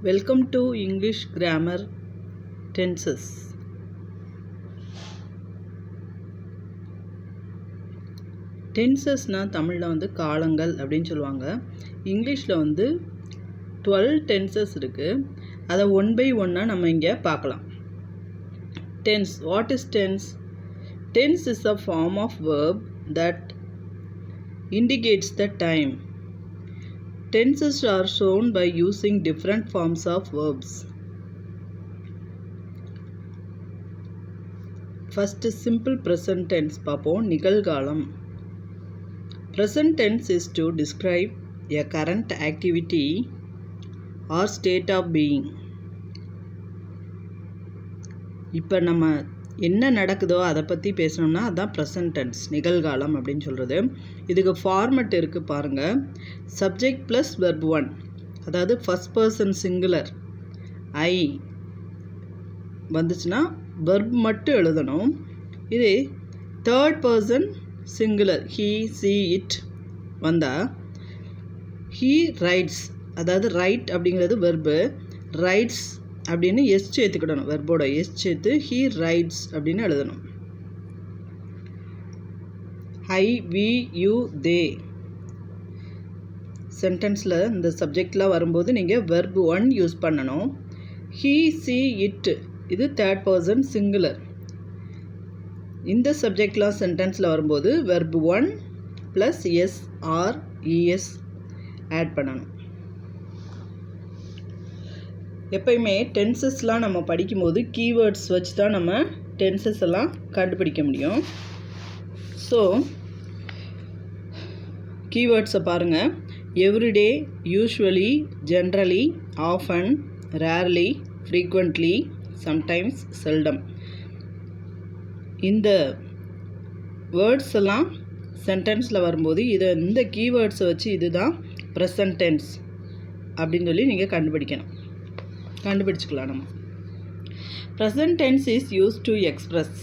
Welcome to English Grammar Tenses. டென்சஸ்னால் தமிழில் வந்து காலங்கள் அப்படின்னு சொல்லுவாங்க. இங்கிலீஷில் வந்து 12 டென்சஸ் இருக்குது. அதை ஒன் பை ஒன்னாக நம்ம இங்கே பார்க்கலாம். Tense. What is tense? Tense is a form of verb that indicates the time. Tenses are shown by using different forms of verbs. First, simple present tense பார்ப்போம். நிகழ்காலம். Present tense is to describe a current activity or state of being. இப்போ நம்ம என்ன நடக்குதோ அதை பற்றி பேசணும்னா அதுதான் ப்ரெசன்ட் டென்ஸ், நிகழ்காலம் அப்படின்னு சொல்கிறது. இதுக்கு ஃபார்மெட் இருக்குது பாருங்கள். சப்ஜெக்ட் ப்ளஸ் வெர்ப் 1, அதாவது ஃபஸ்ட் பர்சன் சிங்குலர் ஐ வந்துச்சுன்னா வெர்ப் மட்டும் எழுதணும். இது third person singular he she it வந்தால் ஹீ ரைட்ஸ், அதாவது ரைட் அப்படிங்கிறது வெர்பு, ரைட்ஸ் அப்படின்னு எஸ் சேர்த்துக்கிடணும், வெர்போட எஸ் சேர்த்து ஹீ ரைட்ஸ் அப்படின்னு எழுதணும். ஐ வி யூ தே சென்டென்ஸில் இந்த சப்ஜெக்ட்லாம் வரும்போது நீங்கள் வெர்ப் 1 யூஸ் பண்ணணும். ஹீ சி இட் இது தேர்ட் பர்சன் சிங்குலர். இந்த சப்ஜெக்ட்லாம் சென்டென்ஸில் வரும்போது verb 1 plus S or ES add பண்ணணும். எப்பயுமே டென்சஸ்லாம் நம்ம படிக்கும்போது கீவேர்ட்ஸ் வச்சு தான் நம்ம டென்சஸ் எல்லாம் கண்டுபிடிக்க முடியும். ஸோ கீவேர்ட்ஸை பாருங்கள். Everyday, usually, generally, often, rarely, frequently, sometimes, seldom. இந்த வேர்ட்ஸ் எல்லாம் சென்டென்ஸில் வரும்போது இந்த கீவேர்ட்ஸை வச்சு இதுதான் ப்ரெசன்ட் டென்ஸ் அப்படின்னு சொல்லி நீங்கள் கண்டுபிடிச்சிக்கலாம். நம்ம present tense is use to express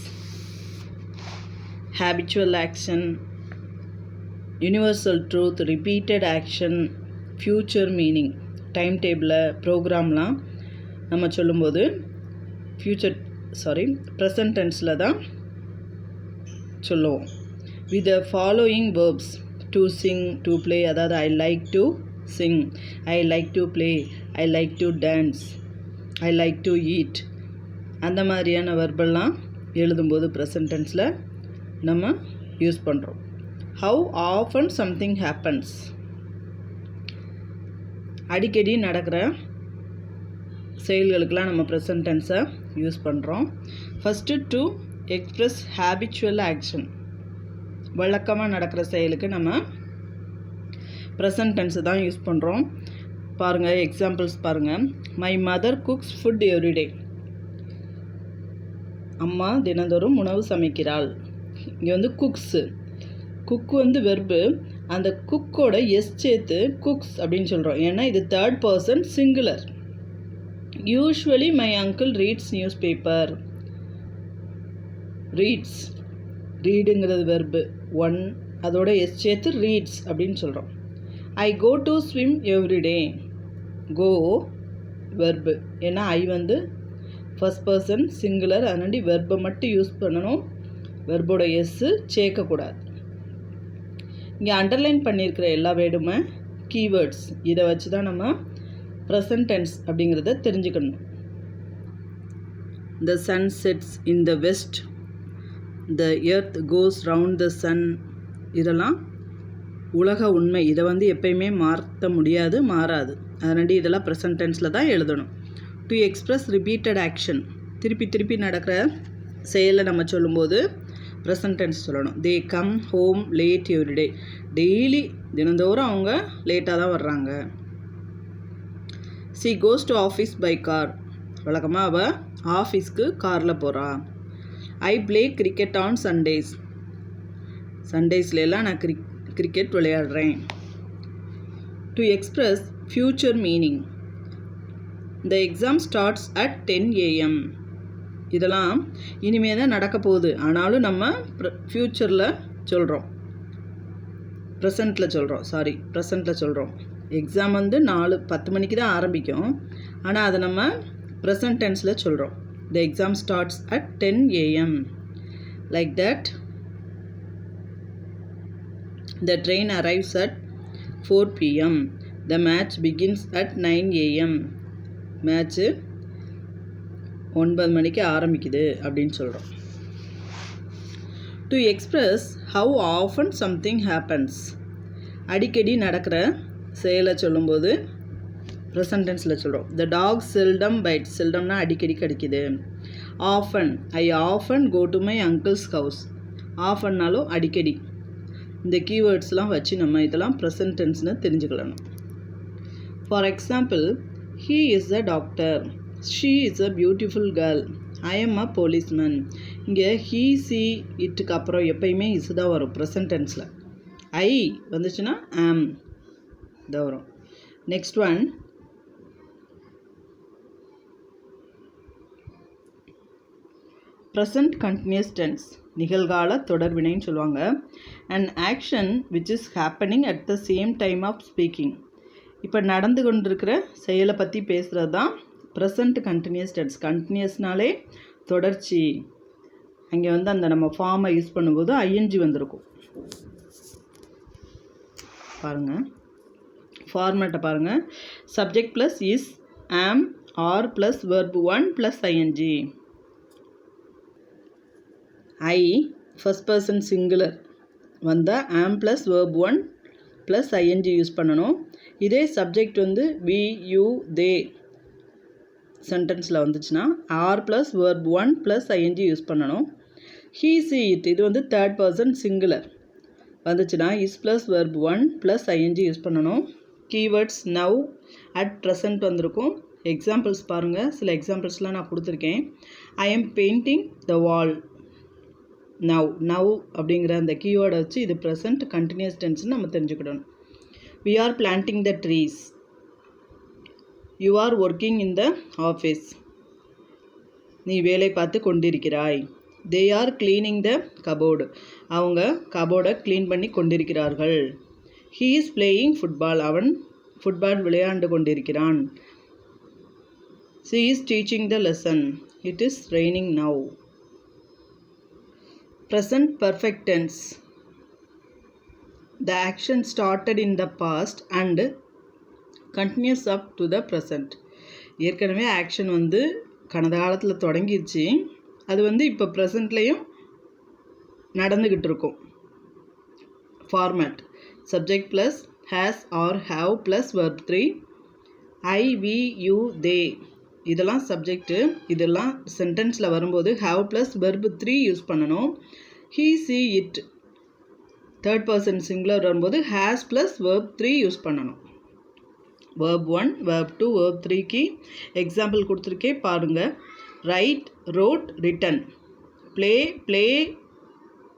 habitual action, universal truth, repeated action, future meaning. Time டேபிளில் ப்ரோக்ராம்லாம் நம்ம சொல்லும்போது ப்ரெசன்ட் டென்ஸில் தான் சொல்லுவோம். With the following verbs: to sing, to play, அதாவது I like to sing, I like to play, I like to dance, I like to eat. அந்த மாதிரியான வெர்பெல்லாம் எழுதும்போது ப்ரெசன்ட் டென்ஸில் நம்ம யூஸ் பண்ணுறோம். ஹவு ஆஃபன் சம்திங் ஹேப்பன்ஸ், அடிக்கடி நடக்கிற செயல்களுக்கெலாம் நம்ம ப்ரெசன்ட் டென்ஸை யூஸ் பண்ணுறோம். First to express habitual action, வழக்கமாக நடக்கிற செயலுக்கு நம்ம ப்ரெசன்ட் டென்ஸை தான் யூஸ் பண்ணுறோம். பாருங்கள், எக்ஸாம்பிள்ஸ் பாருங்கள். My mother cooks food everyday, அம்மா தினந்தோறும் உணவு சமைக்கிறாள். இங்கே வந்து குக்ஸு, குக் வந்து வெர்பு, அந்த குக்கோட எஸ் சேர்த்து குக்ஸ் அப்படின்னு சொல்கிறோம். ஏன்னா இது third person singular. Usually my uncle reads news paper, reads, ரீடுங்கிறது வெர்பு 1, அதோட எஸ் சேர்த்து ரீட்ஸ் அப்படின்னு சொல்கிறோம். I go to swim every day, go verb, ஏன்னா ஐ வந்து ஃபஸ்ட் பர்சன் சிங்குலர், அதனாடி வெர்பை மட்டும் யூஸ் பண்ணணும், வெர்போட எஸ்ஸு சேர்க்கக்கூடாது. இங்கே அண்டர்லைன் பண்ணியிருக்கிற எல்லா வேர்டுமே கீவேர்ட்ஸ், இதை வச்சு தான் நம்ம ப்ரெசன்ட் டென்ஸ் அப்படிங்கிறத தெரிஞ்சுக்கணும். The sun sets in the west, the earth goes round the sun. இதெல்லாம் உலக உண்மை, இதை வந்து எப்பயுமே மாற்ற முடியாது, மாறாது. அதனாடி இதெல்லாம் ப்ரெசன்ட் டென்ஸில் தான் எழுதணும். டு எக்ஸ்பிரஸ் ரிப்பீட்டட் ஆக்ஷன், திருப்பி நடக்கிற செயலை நம்ம சொல்லும்போது ப்ரெசன்ட் டென்ஸ் சொல்லணும். They come home late every day, daily தினந்தோறும் அவங்க லேட்டாக தான் வர்றாங்க. She goes to office by car, வழக்கமாக அவள் ஆஃபீஸ்க்கு காரில் போகிறா. I play cricket on Sundays, சண்டேஸ்லாம் நான் கிரிக்கெட் விளையாடுறேன். To express future meaning, the exam starts at 10 AM. இதெல்லாம் இனிமேல் தான் நடக்க போகுது, ஆனாலும் நம்ம ஃப்யூச்சரில் சொல்கிறோம், ப்ரெசண்ட்டில் சொல்கிறோம். எக்ஸாம் வந்து 10 மணிக்கு தான் ஆரம்பிக்கும். ஆனால் அதை நம்ம ப்ரெசன்ட் டென்ஸில் சொல்கிறோம். The exam starts at 10 AM. Like that the train arrives at 4 PM. The match begins at 9 AM. Match 9 மணிக்கு ஆரம்பிக்குது அப்படின்னு சொல்கிறோம். To express how often something happens. அடிக்கடி நடக்கிற செயலை சொல்லும்போது ப்ரெசன்ட் டென்ஸில் சொல்கிறோம். The dog seldom bite. செல்டம்னா அடிக்கடி கடிக்குது. Often, I often go to my uncle's house. ஆஃபன்னாலும் அடிக்கடி. இந்த கீவேர்ட்ஸ்லாம் வச்சு நம்ம இதெல்லாம் ப்ரெசன்ட் டென்ஸ்னு தெரிஞ்சுக்கலாம். For example, he is a doctor, she is a beautiful girl, I am a policeman. இங்கே ஹீ, சி, இட்டுக்கு அப்புறம் எப்பயுமே இஸ் தான் வரும் ப்ரெசன்ட் டென்ஸில். ஐ வந்துச்சுன்னா ஆம் தான் வரும். Next one, present continuous tense, நிகழ்கால தொடர்வினைன்னு சொல்லுவாங்க. And action which is happening at the same time of speaking. இப்போ நடந்து கொண்டிருக்கிற செயலை பற்றி பேசுகிறது தான் ப்ரெசன்ட் கண்டினியூஸ் டென்ஸ். கண்டினியூஸ்னாலே தொடர்ச்சி. அங்கே வந்து அந்த நம்ம ஃபார்மை யூஸ் பண்ணும்போது ஐஎன்ஜி வந்திருக்கும். பாருங்கள், ஃபார்மேட்டை பாருங்கள். Subject plus is, am, are plus verb 1 plus ING. I first person singular வந்தால் am plus verb 1 plus ING use பண்ணணும். இதே சப்ஜெக்ட் வந்து வி, யூ, தே சென்டென்ஸில் வந்துச்சுன்னா are plus verb 1 plus ING use பண்ணணும். ஹீ, சி, இட் இது வந்து third person singular வந்துச்சுன்னா is plus verb 1 plus ING use பண்ணணும். கீவேர்ட்ஸ் நவ், அட், ப்ரெசன்ட் வந்திருக்கும். எக்ஸாம்பிள்ஸ் பாருங்கள். சில எக்ஸாம்பிள்ஸ்லாம் நான் கொடுத்துருக்கேன். I am painting the wall. Now அப்படிங்கிற அந்த கீவேர்டை வச்சு இது ப்ரெசன்ட் கண்டினியூஸ் டென்ஸ்னு நம்ம தெரிஞ்சுக்கிடணும். We are planting the trees. You are working in the office. நீ வேலை பார்த்து கொண்டிருக்கிறாய். They are cleaning the cupboard. அவங்க கபோர்டை க்ளீன் பண்ணி கொண்டிருக்கிறார்கள். He is playing football. அவன் ஃபுட்பால் விளையாண்டு கொண்டிருக்கிறான். She is teaching the lesson. It is raining now. Present perfect tense. The action started in the past and continuous up to the present. ஏற்கனவே action வந்து கடந்த காலத்தில் தொடங்கிருச்சு. அது வந்து இப்போ ப்ரெசண்ட்லேயும் நடந்துக்கிட்டு இருக்கும். Format subject plus has or have plus verb 3. I, we, you, they இதெல்லாம் சப்ஜெக்ட்டு. இதெல்லாம் சென்டென்ஸில் வரும்போது ஹாவ் ப்ளஸ் வெர்ப் 3 யூஸ் பண்ணணும். He, she, it third person singular வரும்போது ஹேஸ் ப்ளஸ் வெர்ப் 3 யூஸ் பண்ணணும். verb 1, verb 2, verb 3க்கு எக்ஸாம்பிள் கொடுத்துருக்கேன் பாருங்கள். Write, wrote, written. Play, play,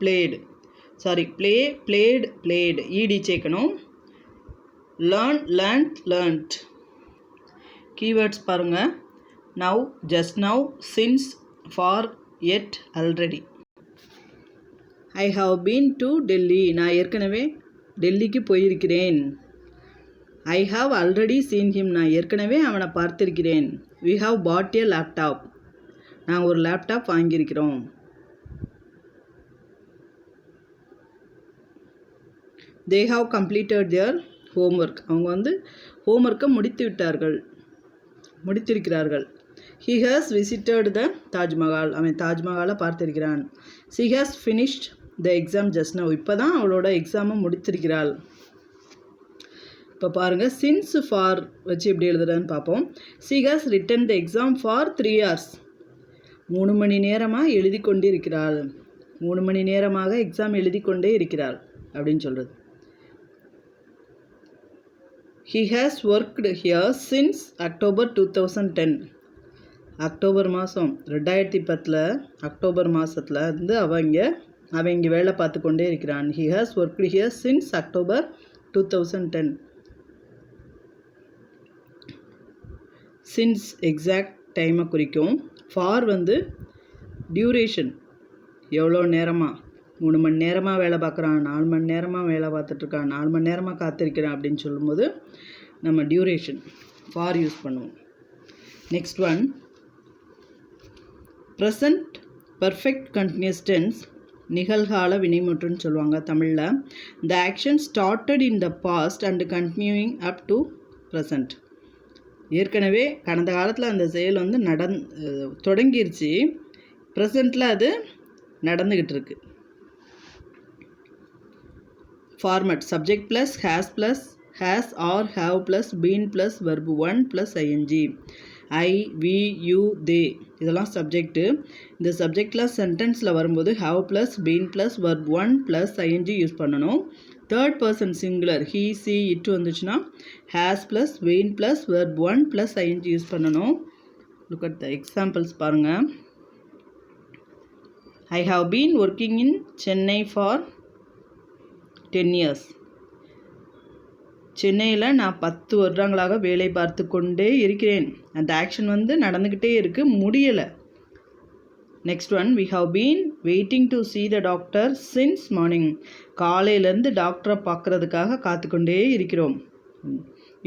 played. Play, played, played E D சேர்க்கணும். Learn, learnt, learnt. கீவேர்ட்ஸ் பாருங்கள். Now, just now, since, for, yet, already. I have been to Delhi. நான் ஏற்கனவே டெல்லிக்கு போயிருக்கிறேன். I have already seen him. நான் ஏற்கனவே அவனை பார்த்திருக்கிறேன். We have bought a laptop. நாங்கள் ஒரு லேப்டாப் வாங்கியிருக்கிறோம். They have completed their homework. அவங்க வந்து ஹோம்ஒர்க்கை முடித்திருக்கிறார்கள். He has visited the Taj Mahal. அவன் தாஜ்மஹாலை பார்த்திருக்கிறான். She has finished the exam just now. இப்போ தான் அவளோட எக்ஸாமை முடித்திருக்கிறாள். இப்போ பாருங்கள், சின்ஸ் ஃபார் வச்சு எப்படி எழுதுறதுன்னு பார்ப்போம். She has return the exam for 3 hours. 3 மணி நேரமாக எழுதி கொண்டே இருக்கிறாள். 3 மணி நேரமாக எக்ஸாம் எழுதி கொண்டே இருக்கிறாள் அப்படின்னு சொல்கிறது. He has worked here since October 2010. October மாதம் 2010 அக்டோபர் மாதத்தில் இருந்து அவன் இங்கே வேலை பார்த்து கொண்டே இருக்கிறான். He has worked here since October 2010. Since exact டைமை குறிக்கும். ஃபார் வந்து டியூரேஷன், எவ்வளோ நேரமாக, 3 மணி நேரமாக வேலை பார்க்குறான், 4 மணி நேரமாக வேலை பார்த்துட்ருக்கான், 4 மணி நேரமாக காத்திருக்கிறான் அப்படின்னு சொல்லும்போது நம்ம டியூரேஷன் ஃபார் யூஸ் பண்ணுவோம். Next one present perfect continuous tense, நிகழ்கால வினைமுற்றுன்னு சொல்லுவாங்க தமிழில். The action started in the past and continuing up to present. ஏற்கனவே கடந்த காலத்தில் அந்த செயல் வந்து தொடங்கிருச்சு, ப்ரெசண்ட்டில் அது நடந்துக்கிட்டு இருக்கு. Format subject plus has or have plus been plus verb 1 plus ING. I, we, you, they இதெல்லாம் சப்ஜெக்ட்டு. இந்த சப்ஜெக்டில் சென்டென்ஸில் வரும்போது have plus been plus verb 1 plus ING use பண்ணணும். Third person singular he, she, it வந்துச்சுன்னா has plus been plus verb 1 plus ING use பண்ணணும். Look at the examples பாருங்கள். I have been working in Chennai for 10 years. சென்னையில் நான் 10 வருடங்களாக வேலை பார்த்து கொண்டே இருக்கிறேன். அந்த ஆக்ஷன் வந்து நடந்துக்கிட்டே இருக்குது, முடியலை. Next one we have been waiting to see the doctor since morning. காலையிலேருந்து டாக்டரை பார்க்குறதுக்காக காத்துக்கொண்டே இருக்கிறோம்.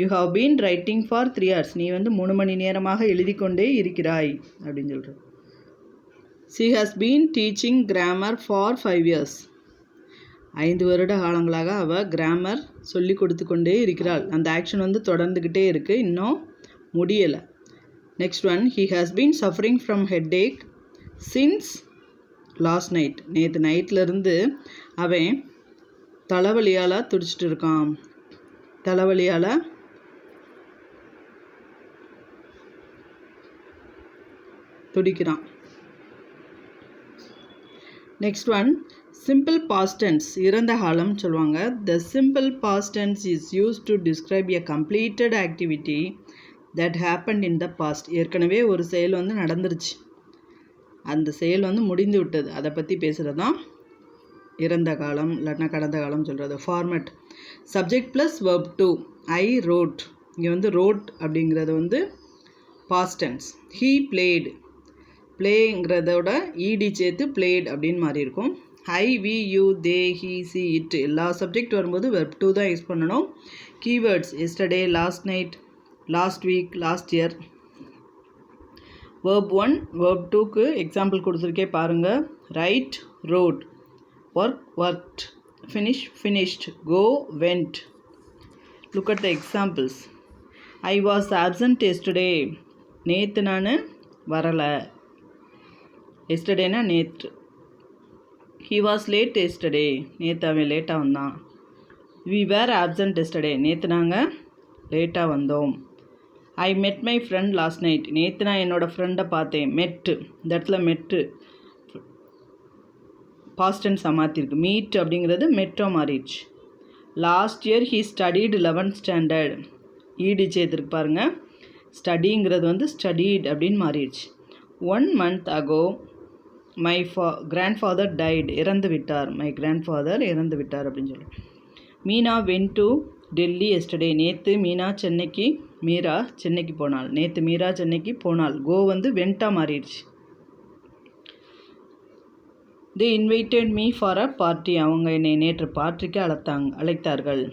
You have been writing for 3 hours. நீ வந்து 3 மணி நேரமாக எழுதி கொண்டே இருக்கிறாய் அப்படின்னு சொல்கிறேன். She has been teaching grammar for 5 years. 5 வருட காலங்களாக அவள் கிராமர் சொல்லி கொடுத்து கொண்டே இருக்கிறாள். அந்த ஆக்ஷன் வந்து தொடர்ந்துக்கிட்டே இருக்குது, இன்னும் முடியலை. Next one he has been suffering from headache since last night. நேற்று நைட்லேருந்து அவன் தலைவலியால் துடிச்சிட்டு இருக்கான். தலைவலியால் துடிக்கிறான். Next one simple past tense, இறந்த காலம் சொல்லுவாங்க. The simple past tense is use to describe a completed activity that happened in the past. ஏற்கனவே ஒரு செயல் வந்து நடந்துருச்சு, அந்த செயல் வந்து முடிந்து விட்டது, அதை பற்றி பேசுகிறது தான் இறந்த காலம் இல்லைன்னா கடந்த காலம் சொல்கிறது. Format subject plus verb 2. I wrote, இங்கே வந்து ரோட் அப்படிங்கிறது வந்து பாஸ்ட் டென்ஸ். ஹீ பிளேடு, பிளேங்கிறதோட ஈடி சேர்த்து பிளேட் அப்படின்னு மாறி இருக்கும். I, we, you, they, he, she, it எல்லா சப்ஜெக்ட் வரும்போது வெர்ப் 2 தான் யூஸ் பண்ணணும். Keywords yesterday, last night, last week, last year. Verb 1 verb 2க்கு எக்ஸாம்பிள் கொடுத்துருக்கே பாருங்கள். Write, wrote, work, worked, finish, finished, go, went. Look at the examples. I was absent yesterday, நேற்று நான் வரலை. எஸ்டர்டேனா நேற்று. ஹி வாஸ் லேட் எஸ்டர்டே, நேற்று அவன் லேட்டாக வந்தான். வி வேர் ஆப்சண்ட் எஸ்டர்டே, நேற்று நாங்கள் லேட்டாக வந்தோம். ஐ met my friend last night, நேற்று நான் என்னோடய ஃப்ரெண்டை பார்த்தேன். மெட்டு, இந்த இடத்துல மெட்டு பாஸ்ட் டென்ஸாக மாற்றிருக்கு. மீட் அப்படிங்கிறது மெட்டோ மாறிடுச்சு. Last year he studied 11th standard, ஈடு சேர்த்துருக்கு பாருங்கள். ஸ்டடிங்கிறது வந்து ஸ்டடீட் அப்படின்னு மாறிடுச்சு. 1 month ago my grandfather died, இறந்து விட்டார். மை கிராண்ட்ஃபாதர் இறந்து விட்டார் அப்படின்னு சொல்லி. Meena went to Delhi yesterday, நேற்று மீரா சென்னைக்கு போனாள். நேற்று மீரா சென்னைக்கு போனாள். கோ வந்து வென்ட்டாக மாறிடுச்சு. They invited me for a party, அவங்க என்னை நேற்று பார்ட்டிக்கு அழைத்தார்கள்.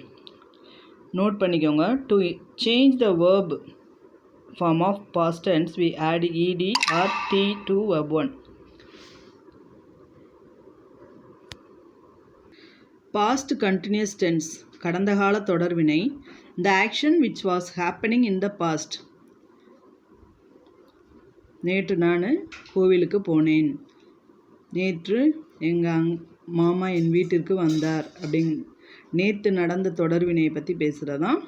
நோட் பண்ணிக்கோங்க. To change the verb form of past tense we add ed or t to verb 1. Past continuous tense, கடந்த கால தொடர்வினை. The action which was happening in the past. நேற்று நான் கோவிலுக்கு போனேன். நேற்று எங்கள் மாமா என் வீட்டிற்கு வந்தார் அப்படிங் நேற்று நடந்த தொடர்வினையை பற்றி பேசுகிறதான்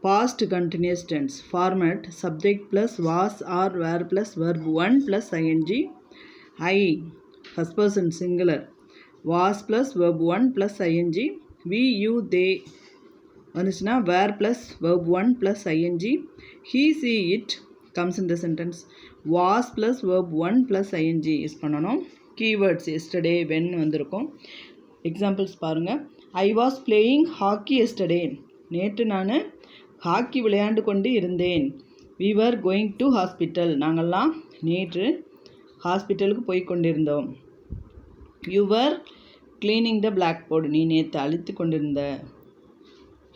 past continuous tense. Format subject plus was or were plus verb 1 plus ING. I first person singular, was plus verb 1 plus I N G. We, you, they வந்துச்சுன்னா were plus verb 1 plus I N G. He, she, it comes in the sentence. was plus verb 1 plus ing use பண்ணணும். keywords yesterday, when வந்திருக்கும். Examples பாருங்கள். I was playing hockey yesterday, நேற்று நான் hockey விளையாண்டு கொண்டு இருந்தேன். we were going to hospital, நாங்கள்லாம் நேற்று ஹாஸ்பிட்டலுக்கு போய் கொண்டிருந்தோம். you were cleaning the blackboard, நீ நேற்று அழித்து கொண்டிருந்த.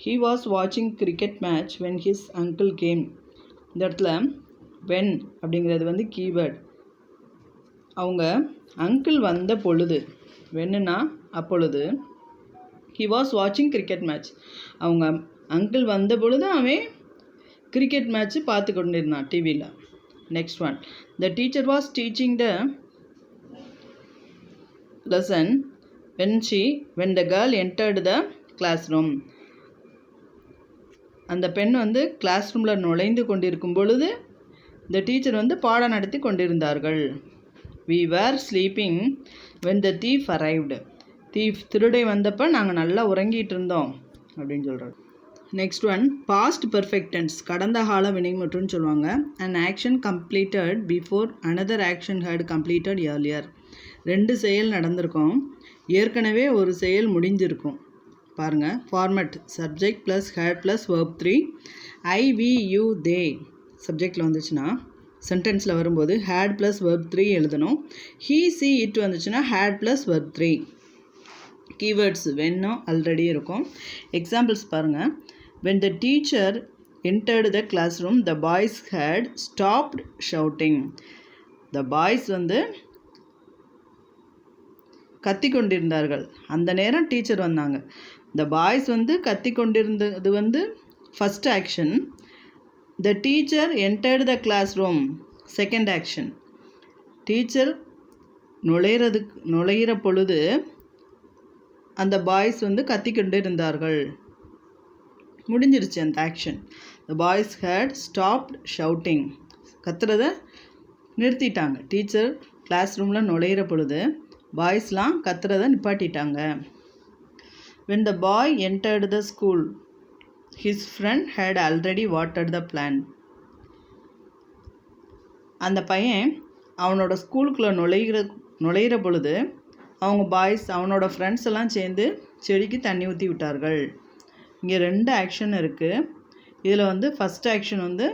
He was watching cricket match when his uncle came. இந்த இடத்துல when அப்படிங்கிறது வந்து கீவேர்ட். அவங்க அங்கிள் வந்த பொழுது, வென்னுனா அப்பொழுது, he was watching cricket match. அவங்க அங்கிள் வந்த பொழுது அவன் கிரிக்கெட் மேட்ச்சு பார்த்து கொண்டிருந்தான் டிவியில். Next one, the teacher was teaching the lesson when the girl entered the classroom. அந்த பெண் வந்து கிளாஸ் ரூமில் நுழைந்து கொண்டிருக்கும் பொழுது இந்த டீச்சர் வந்து பாடம் நடத்தி கொண்டிருந்தார்கள். we were sleeping when the thief arrived. திருடை வந்தப்போ நாங்கள் நல்லா உறங்கிட்டு இருந்தோம் அப்படின்னு சொல்கிறோம். Next one, past perfect tense, கடந்த கால வினைமுற்றுன்னு சொல்லுவாங்க. And action completed before another action had completed earlier. 2 செயல் நடந்திருக்கும், ஏற்கனவே ஒரு செயல் முடிஞ்சிருக்கும். பாருங்கள், format subject plus had plus verb 3. I we you they சப்ஜெக்டில் வந்துச்சுன்னா சென்டென்ஸில் வரும்போது ஹேட் ப்ளஸ் verb 3 எழுதணும். ஹீ சி இட் வந்துச்சுன்னா ஹேட் ப்ளஸ் verb 3. கீவேர்ட்ஸ் வென்னும் ஆல்ரெடி இருக்கும். எக்ஸாம்பிள்ஸ் பாருங்கள். when the teacher entered the classroom the boys had stopped shouting. the boys வந்து கத்தி கொண்டிருந்தார்கள், அந்த நேரம் டீச்சர் வந்தாங்க. the boys வந்து கத்தி கொண்டிருந்தது வந்து first action. the teacher entered the classroom second action. Teacher நுழையிற பொழுது அந்த பாய்ஸ் வந்து கத்தி கொண்டு இருந்தார்கள், முடிஞ்சிருச்சு அந்த action. the boys had stopped shouting. கத்துறதை நிறுத்திட்டாங்க. டீச்சர் கிளாஸ் ரூமில் நுழையிற பொழுது பாய்ஸ்லாம் கத்துறதை நிப்பாட்டிட்டாங்க. when the boy entered the school his friend had already watered the plant. அந்த பையன் அவனோட ஸ்கூலுக்குள்ளே நுழையிற பொழுது அவங்க பாய்ஸ் அவனோட ஃப்ரெண்ட்ஸ் எல்லாம் சேர்ந்து செடிக்கு தண்ணி ஊற்றி விட்டார்கள். இங்கே 2 ஆக்ஷன் இருக்குது. இதில் வந்து ஃபஸ்ட் ஆக்ஷன் வந்து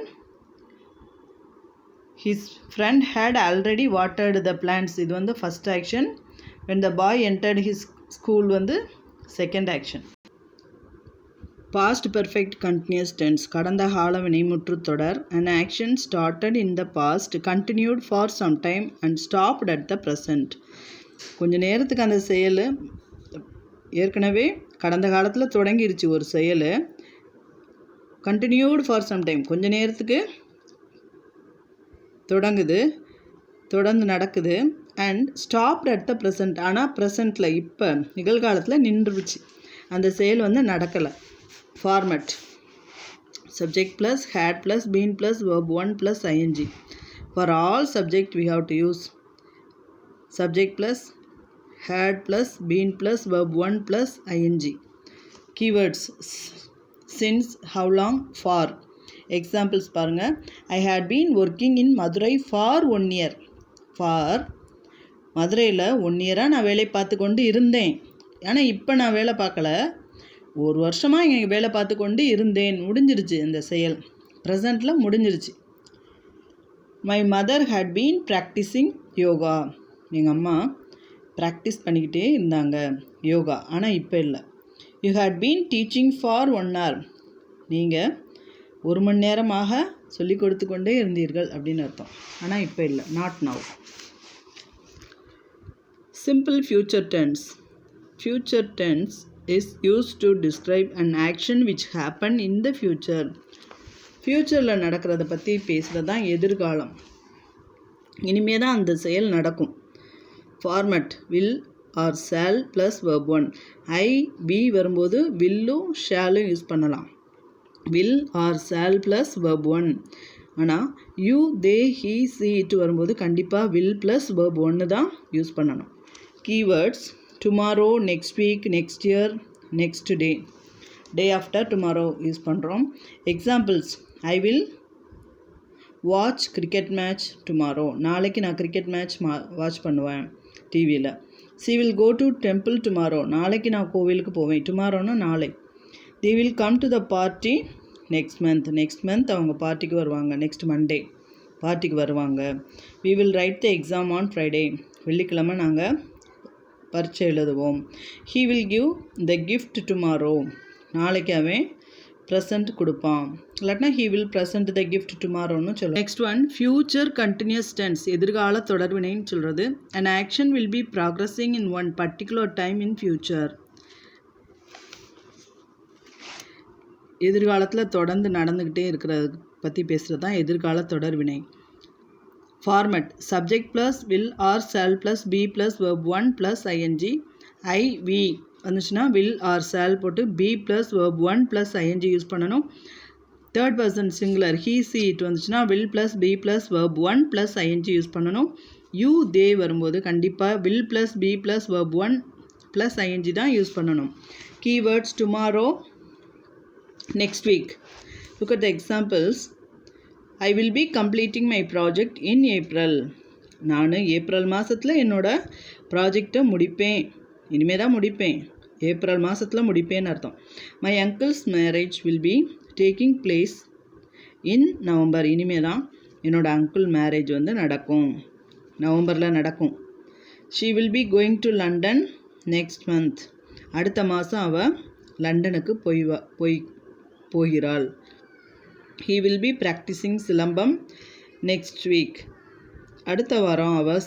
his friend had already watered the plants, இது வந்து first action. when the boy entered his school வந்து second action. Past perfect continuous tense, கடந்த கால வினைமுற்று தொடர். an action started in the past continued for some time and stopped at the present. கொஞ்ச நேரத்துக்கு அந்த செயல் ஏற்கனவே கடந்த காலத்தில் தொடங்கிருச்சு ஒரு செயல். கண்டினியூட் ஃபார் சம் டைம், கொஞ்ச நேரத்துக்கு தொடர்ந்து நடக்குது. And stopped at the present, ஆனால் ப்ரெசண்ட்டில் இப்போ நிகழ்காலத்தில் நின்றுச்சு, அந்த செயல் வந்து நடக்கலை. Format subject plus had plus been plus verb 1 plus ing. For all subject we have to use subject plus had plus been plus verb 1 plus ing. Keywords since, how long, for. Examples பாருங்க. I had been working in Madurai for 1 year. for மதுரையில் 1 இயராக நான் வேலை பார்த்து கொண்டு இருந்தேன், ஆனால் இப்போ நான் வேலை பார்க்கல, 1 வருஷமாக இங்கே வேலை பார்த்து கொண்டு இருந்தேன், முடிஞ்சிருச்சு அந்த செயல், ப்ரெசண்ட்டில் முடிஞ்சிருச்சு. My mother had been practising yoga. எங்கள் அம்மா ப்ராக்டிஸ் பண்ணிக்கிட்டே இருந்தாங்க யோகா, ஆனால் இப்போ இல்லை. You had been teaching for 1 hour. நீங்கள் 1 மணி நேரமாக சொல்லி கொடுத்து கொண்டே இருந்தீர்கள் அப்படின்னு அர்த்தம், ஆனால் இப்போ இல்லை, not now. Simple future tense. Future tense is used to describe an action which happened in the future. ஃப்யூச்சரில் நடக்கிறத பற்றி பேசுகிறது தான் எதிர்காலம், இனிமே தான் அந்த செயல் நடக்கும். Format will or shall plus verb 1. I we வரும்போது வில்லும் ஷாலும் யூஸ் பண்ணலாம். Will or shall plus verb 1. ஆனால் you they he she it வரும்போது கண்டிப்பாக வில் ப்ளஸ் verb 1 தான் யூஸ் பண்ணணும். Keywords tomorrow, next week, next year, next day, day after tomorrow use பண்ணுறோம். Examples, I will watch cricket match tomorrow. நாளைக்கு நான் cricket match watch பண்ணுவேன் டிவியில். She will go to temple tomorrow. நாளைக்கு நான் கோவிலுக்கு போவேன். டுமாரோன்னா நாளை. The will come to the party next month. Next month அவங்க பார்ட்டிக்கு வருவாங்க. நெக்ஸ்ட் மண்டே பார்ட்டிக்கு வருவாங்க. We will write the exam on Friday. வெள்ளிக்கிழமை நாங்கள் பரீட்சை எழுதுவோம். He will give the gift tomorrow. நாளைக்கு அவன் ப்ரெசண்ட் கொடுப்பான். இல்லாட்டினா he will present the gift tomorrowன்னு சொல்லும். Next one future continuous tense, எதிர்கால தொடர்வினைன்னு சொல்கிறது. an action will be progressing in one particular time in future. எதிர்காலத்தில் தொடர்ந்து நடந்துக்கிட்டே இருக்கிறது பற்றி பேசுகிறது தான் எதிர்கால தொடர்வினை. Format subject plus will or shall plus be plus verb 1 plus ING. I we வந்துச்சுன்னா வில் ஆர் ஷால் போட்டு be plus verb 1 plus ING use பண்ணணும். Third person singular he she it வந்துச்சுன்னா will plus be plus verb 1 plus ING use பண்ணணும். You they வரும்போது கண்டிப்பாக will plus be plus verb 1 plus ING தான் use பண்ணணும். Keywords tomorrow, next week. Look at the examples. I will be completing my project in April. நான் April மாதத்தில் என்னோட ப்ராஜெக்டை முடிப்பேன், இனிமே தான் முடிப்பேன், ஏப்ரல் மாதத்தில் முடிப்பேன்னு அர்த்தம். My uncle's marriage will be taking place in November. இனிமே தான் என்னோட அங்கிள் மேரேஜ் வந்து நடக்கும், நவம்பரில் நடக்கும். She will be going to London next month. அடுத்த மாதம் அவள் லண்டனுக்கு போகிறாள். He will be practicing silambam next week. அடுத்த வாரம் அவன்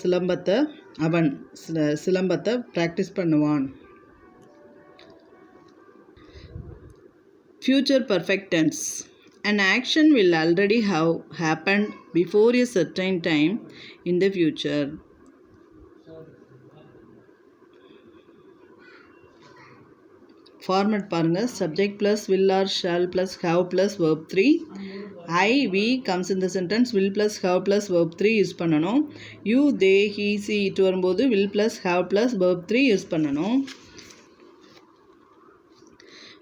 சிலம்பத்தை ப்ராக்டிஸ் பண்ணுவான். Future perfect tense. An action will already have happened before a certain time in the future. Format பாருங்கள். Subject plus will or shall plus have plus verb 3. I we comes in the sentence will plus have plus verb 3 use பண்ணணும். You they he she it வரும்போது will plus have plus verb 3 use பண்ணணும்.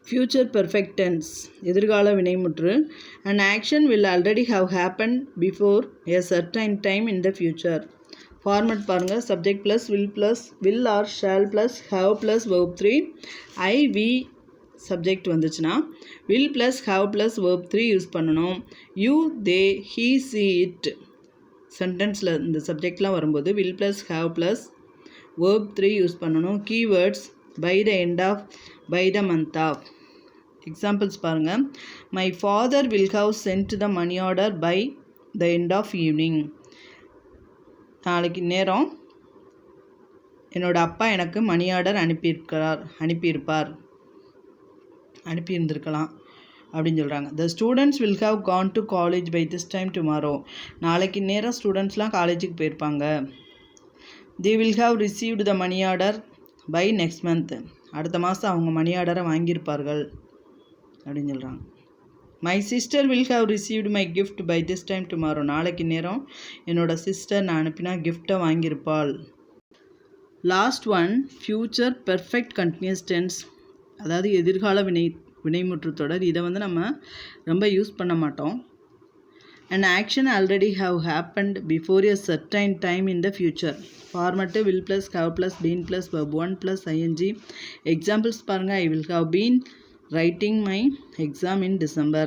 Future perfect tense, எதிர்கால வினைமுற்று. an action will already have happened before a certain time in the future. Format பாருங்கள். Subject plus will or shall plus have plus verb 3. I we subject வந்துச்சுன்னா will plus have plus verb 3 use பண்ணணும். You they he she it சென்டென்ஸில் இந்த சப்ஜெக்ட்லாம் வரும்போது will plus have plus verb 3 use பண்ணணும். Keywords by the end of, by the month of. Examples பாருங்கள். My father will have sent the money order by the end of evening. நாளைக்கு நேரம் என்னோட அப்பா எனக்கு மணி ஆர்டர் அனுப்பியிருந்திருக்கலாம் அப்படின்னு சொல்கிறாங்க. The students will have gone to college by this time tomorrow. நாளைக்கு நேரம் ஸ்டூடெண்ட்ஸ்லாம் காலேஜுக்கு போயிருப்பாங்க. They will have received the money order by next month. அடுத்த மாதம் அவங்க மணி ஆர்டரை வாங்கியிருப்பார்கள் அப்படின்னு சொல்கிறாங்க. My sister will have received my gift by this time tomorrow. நாளைக்கு நேரம் என்னோடய சிஸ்டர் நான் அனுப்பினா கிஃப்டை வாங்கியிருப்பாள். Last one future perfect continuous tense, அதாவது எதிர்கால வினைமுற்று தொடர். இதை வந்து நம்ம ரொம்ப யூஸ் பண்ண மாட்டோம். an action already have happened before a certain time in the future. Format will plus have plus been plus verb 1 plus ing. Examples பாருங்கள். I will have been writing my exam in December.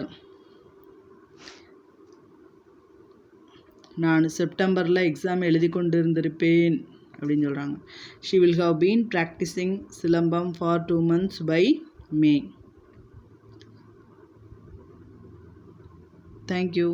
நான் செப்டம்பரில் exam எழுதி கொண்டு இருந்திருப்பேன் அப்படின்னு சொல்கிறாங்க. she will have been practicing silambam for 2 months by May. Thank you.